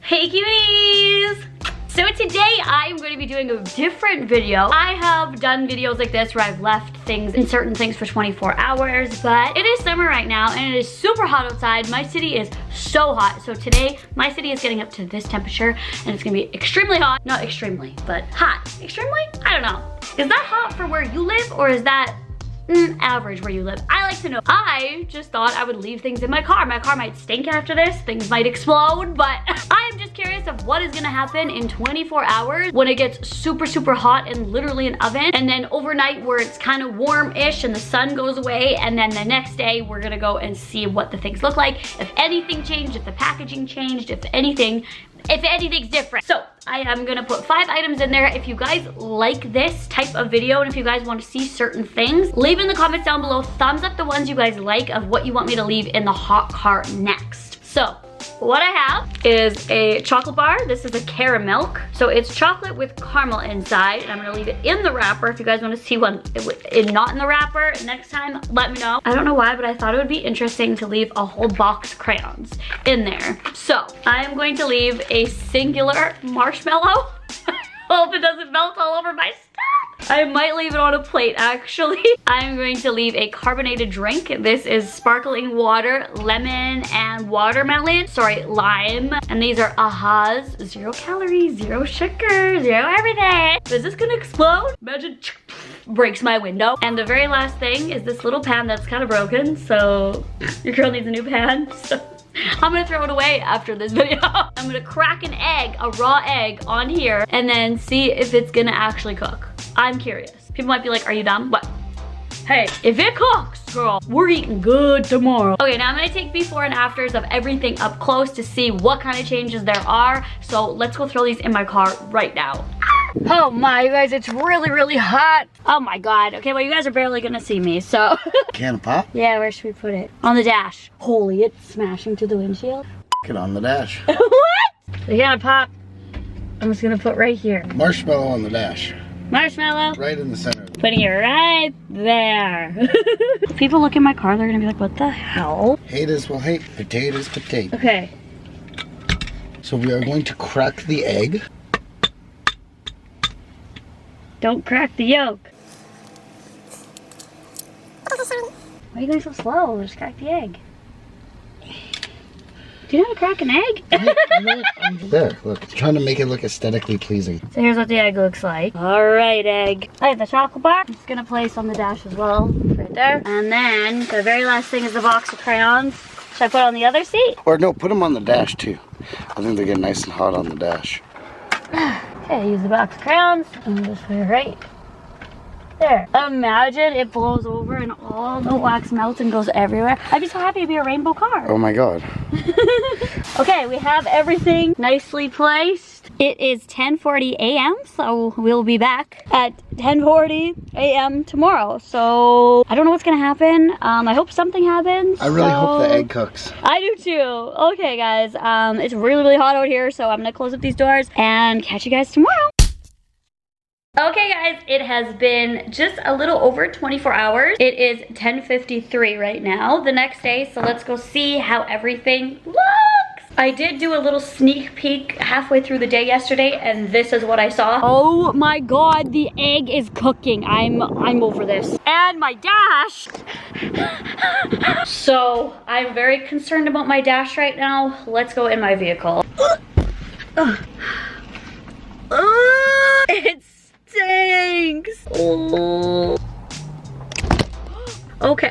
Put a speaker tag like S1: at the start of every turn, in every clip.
S1: Hey cuties! So today I'm going to be doing a different video. I have done videos like this where I've left things in certain things for 24 hours, but it is summer right now and it is super hot outside. My city is so hot. So today my city is getting up to this temperature and it's gonna be extremely hot. Not extremely, but hot. Extremely? I don't know. Is that hot for where you live or is that average where you live? I like to know. I just thought I would leave things in my car. My car might stink after this, things might explode, but I'm just curious of what is gonna happen in 24 hours when it gets super hot and literally an oven, and then overnight where it's kind of warm-ish and the sun goes away, and then the next day we're gonna go and see what the things look like, if anything changed, if the packaging changed, if anything's different. So I am gonna put 5 items in there. If you guys like this type of video and if you guys want to see certain things, leave in the comments down below, thumbs up the ones you guys like of what you want me to leave in the hot car next. So what I have is a chocolate bar. This is a caramel. So it's chocolate with caramel inside, and I'm gonna leave it in the wrapper. If you guys want to see one not in the wrapper next time, let me know. I don't know why, but I thought it would be interesting to leave a whole box of crayons in there. So I am going to leave a singular marshmallow. Hope it doesn't melt all over my stuff. I might leave it on a plate actually. I'm going to leave a carbonated drink. This is sparkling water, lemon and watermelon. Sorry, lime. And these are Aha's 0 calories, 0 sugar, 0 everything. Is this gonna explode? Imagine breaks my window. And the very last thing is this little pan that's kind of broken. So your girl needs a new pan. So I'm gonna throw it away after this video. I'm gonna crack an egg, a raw egg on here, and then see if it's gonna actually cook. I'm curious. People might be like, are you dumb? What? Hey, if it cooks, girl, we're eating good tomorrow. Okay, now I'm gonna take before and afters of everything up close to see what kind of changes there are. So let's go throw these in my car right now. Oh my, you guys, it's really hot. Oh my God. Okay, well, you guys are barely gonna see me, so.
S2: Can of pop?
S1: Yeah, where should we put it? On the dash. Holy, it's smashing to the windshield.
S2: Get on the dash.
S1: What? The can of pop, I'm just gonna put right here.
S2: Marshmallow on the dash.
S1: Marshmallow.
S2: Right in the center.
S1: Putting it right there. If people look in my car, they're gonna be like, what the hell?
S2: Haters will hate, potatoes potato.
S1: Okay.
S2: So we are going to crack the egg.
S1: Don't crack the yolk. Why are you going so slow? Just crack the egg. Do you know how to crack an egg?
S2: You know what? There, look. It's trying to make it look aesthetically pleasing.
S1: So here's what the egg looks like. All right, egg. I have the chocolate bar. I'm just gonna place on the dash as well, right there. And then the very last thing is the box of crayons. Should I put on the other seat?
S2: Or no, put them on the dash too. I think they get nice and hot on the dash.
S1: Okay, use the box of crayons and just put it right there. Imagine it blows over and all the wax melts and goes everywhere. I'd be so happy to be a rainbow car.
S2: Oh my God.
S1: Okay, we have everything nicely placed. It is 10:40 a.m. so we'll be back at 10:40 a.m. tomorrow. So I don't know what's gonna happen. I hope something happens.
S2: I really hope the egg cooks.
S1: I do too. Okay guys, it's really hot out here, so I'm gonna close up these doors and catch you guys tomorrow. Okay guys, it has been just a little over 24 hours. It is 10:53 right now, the next day, so let's go see how everything looks. I did do a little sneak peek halfway through the day yesterday, and this is what I saw. Oh my God, the egg is cooking. I'm over this. And my dash. So I'm very concerned about my dash right now. Let's go in my vehicle. It stinks. Oh. Okay.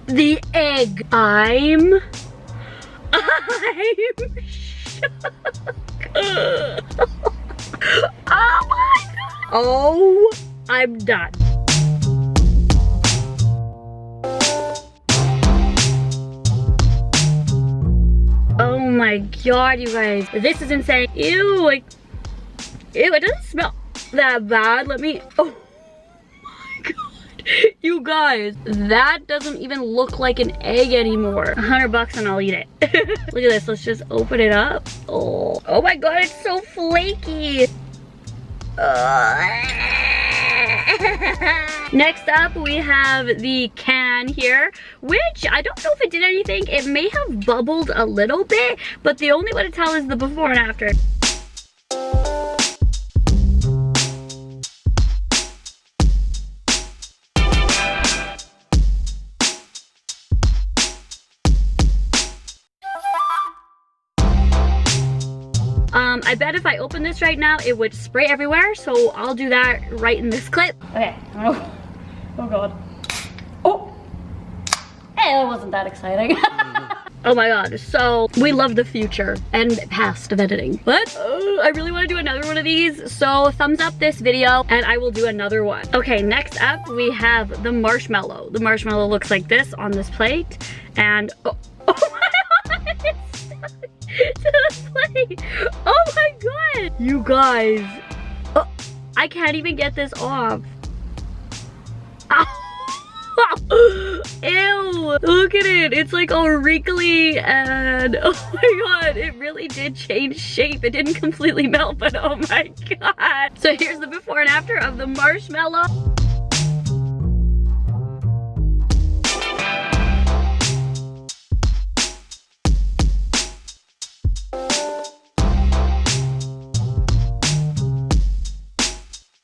S1: The egg. I'm shocked. Oh my God. Oh, I'm done. Oh my God, you guys. This is insane. Ew, like, ew, it doesn't smell that bad. Let me, oh my God. You guys, that doesn't even look like an egg anymore. $100 and I'll eat it. Look at this, let's just open it up. Oh my God, it's so flaky. Next up, we have the can here, which I don't know if it did anything. It may have bubbled a little bit, but the only way to tell is the before and after. I bet if I open this right now, it would spray everywhere, so I'll do that right in this clip. Okay, oh god. Oh! Hey, it wasn't that exciting. Oh my god, so we love the future and past of editing. But I really want to do another one of these, so thumbs up this video and I will do another one. Okay, next up we have the marshmallow. The marshmallow looks like this on this plate, and oh my god, it's stuck to the plate. Oh my god, you guys, I can't even get this off. Ew, look at it. It's like all wrinkly and oh my god, it really did change shape. It didn't completely melt, but oh my god. So here's the before and after of the marshmallow.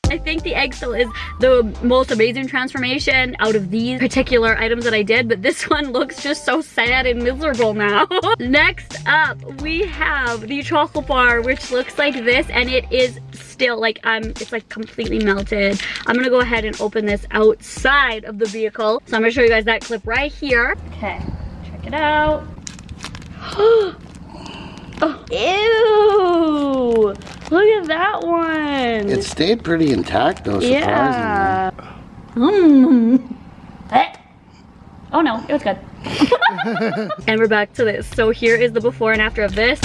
S1: I think the egg still is the most amazing transformation out of these particular items that I did, but this one looks just so sad and miserable now. Next up, we have the chocolate bar, which looks like this, and it is still like, it's like completely melted. I'm gonna go ahead and open this outside of the vehicle. So I'm gonna show you guys that clip right here. Okay, check it out. Oh, ew! Look at that one.
S2: It stayed pretty intact though, surprisingly.
S1: Yeah. Oh no, it was good. And we're back to this. So here is the before and after of this.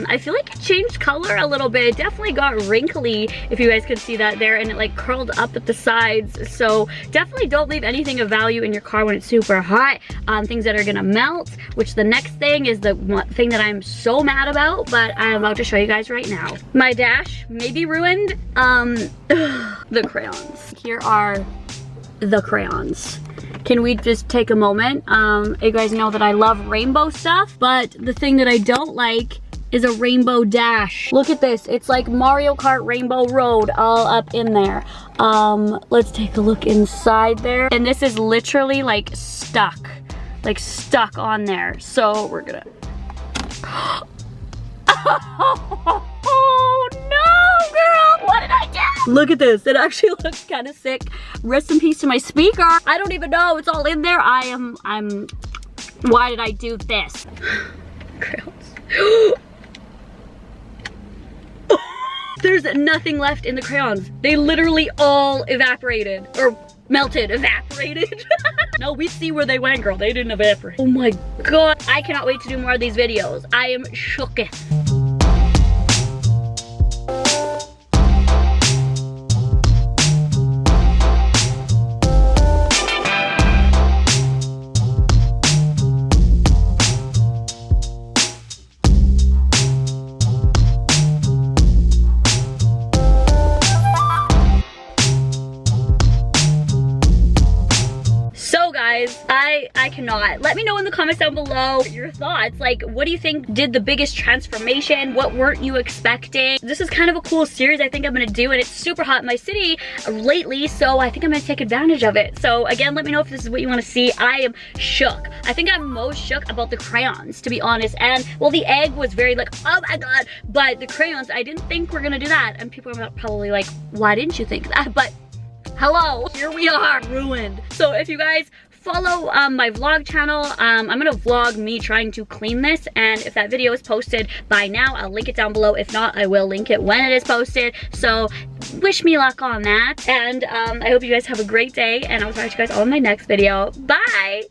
S1: I feel like it changed color a little bit. It definitely got wrinkly, if you guys could see that there, and it like curled up at the sides. So definitely don't leave anything of value in your car when it's super hot. Things that are gonna melt, which the next thing is the one thing that I'm so mad about, but I'm about to show you guys right now. My dash may be ruined. The crayons. Here are the crayons. Can we just take a moment? You guys know that I love rainbow stuff, but the thing that I don't like is a rainbow dash. Look at this. It's like Mario Kart Rainbow Road all up in there. Let's take a look inside there. And this is literally like stuck on there. So we're gonna... Oh no, girl, what did I do? Look at this. It actually looks kind of sick. Rest in peace to my speaker. I don't even know. It's all in there. Why did I do this? Crayons. There's nothing left in the crayons. They literally all evaporated. Or melted, evaporated. No, we see where they went, girl. They didn't evaporate. Oh my god. I cannot wait to do more of these videos. I am shooketh. I cannot. Let me know in the comments down below your thoughts. Like, what do you think did the biggest transformation? What weren't you expecting? This is kind of a cool series I think I'm gonna do, and it's super hot in my city lately, so I think I'm gonna take advantage of it. So again, let me know if this is what you want to see. I am shook. I think I'm most shook about the crayons, to be honest. And well, the egg was very like, oh my god, but the crayons, I didn't think we're gonna do that. And people are probably like, why didn't you think that? But hello, here we are, ruined. So if you guys follow my vlog channel, I'm gonna vlog me trying to clean this, and if that video is posted by now, I'll link it down below. If not, I will link it when it is posted. So wish me luck on that, and I hope you guys have a great day, and I'll talk to you guys all in my next video. Bye.